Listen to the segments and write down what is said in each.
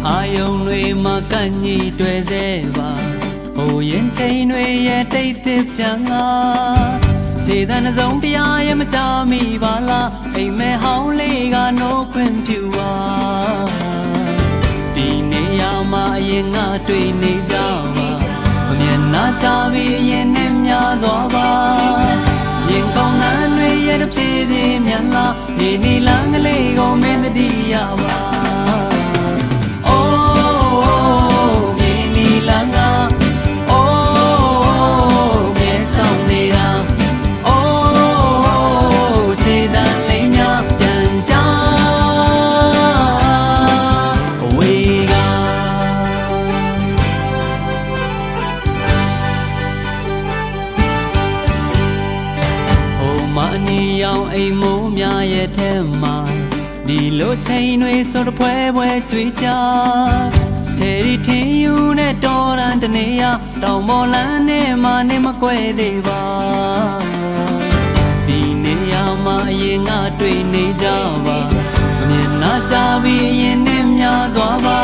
အာယုံတွေမှာကန့်ညီတွေ့စေပါဟိုရင်ချိန်တွေရဲ့တိတ်တစ်ကြံငါခြေတန်းစုံတရားရဲ့မကြမိပါလားအိမ်မဲဟောင်းလေးကနိုးခွင့်ပြုပါဒီနေရာမှာအရင်ငါတွေ့နေကြပါမမျက်နှာချပြီးအရင်နဲ့များစွာပါရင်ကောင်းနှမ်းတွေရဲ့တစ်ပြေးပြေးမြန်လာနေနီလန်းကလေးကိုမင်းမသိရပါအနီရောင်အိမ်မိုးများရဲ့ထဲမှာဒီလိုချိန်တွေဆိုတော့ဖွဲဖွဲကြွေးကြချယ်ရီထင်းယူနဲ့တော်ရန်တနေရတောင်ပေါ်လန်းနဲ့မှနေမကွဲသေးပါဒီနေရာမှာအရင်ငါတွေ့နေကြပါမျက်နှာကြပြီးအရင်နဲ့များစွာပါ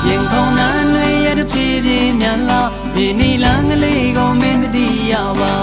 ရင်ခုန်နှမ်းတွေရဲ့တစ်ပြေးပြေးမြန်လာဒီနီလန်းကလေးကိုမင်းတတိယပါ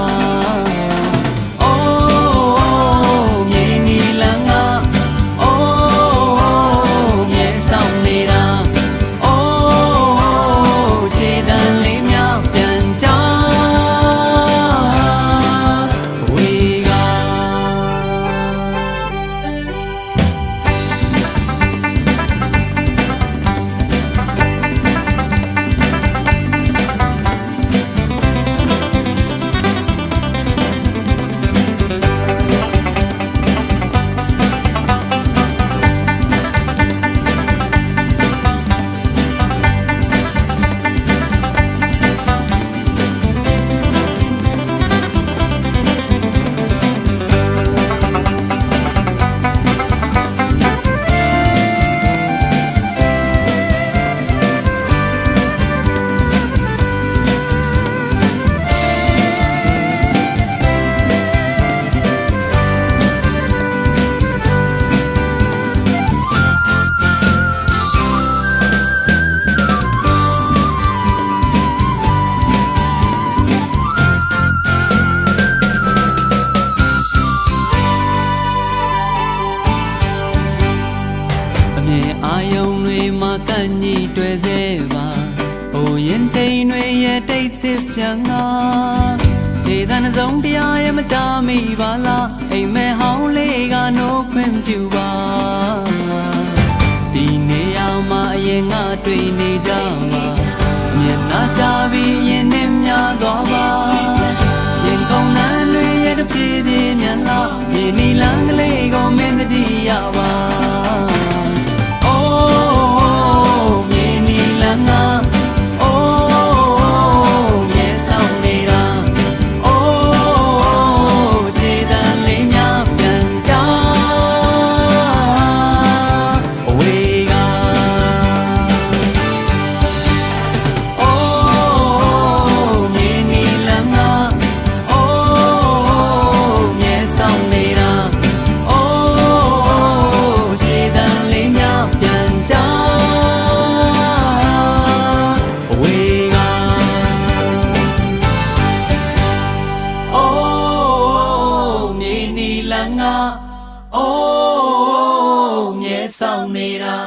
အာယုံတွေမှာကန့်ညီတွေ့စေပါဟိုရင်ချိန်တွေရဲ့တိတ်တစ်ပြန်ငါခြေတန်းစုံတရားရဲ့မကြမိပါလားအိမ်မဲဟောင်းလေးကနိုးခွင့်ပြုပါဒီနေရာမှာအရင်ငါတွေ့နေကြပါမျက်နှာကြပြီးရင်နဲ့များစွာပါရင်ကောင်းနှမ်းတွေရဲ့တစ်ပြေးပြေးမြန်လာဒီနီလန်းကလေးကိုမင်းတတိယပါအိုးမြဲဆောင်နေတာ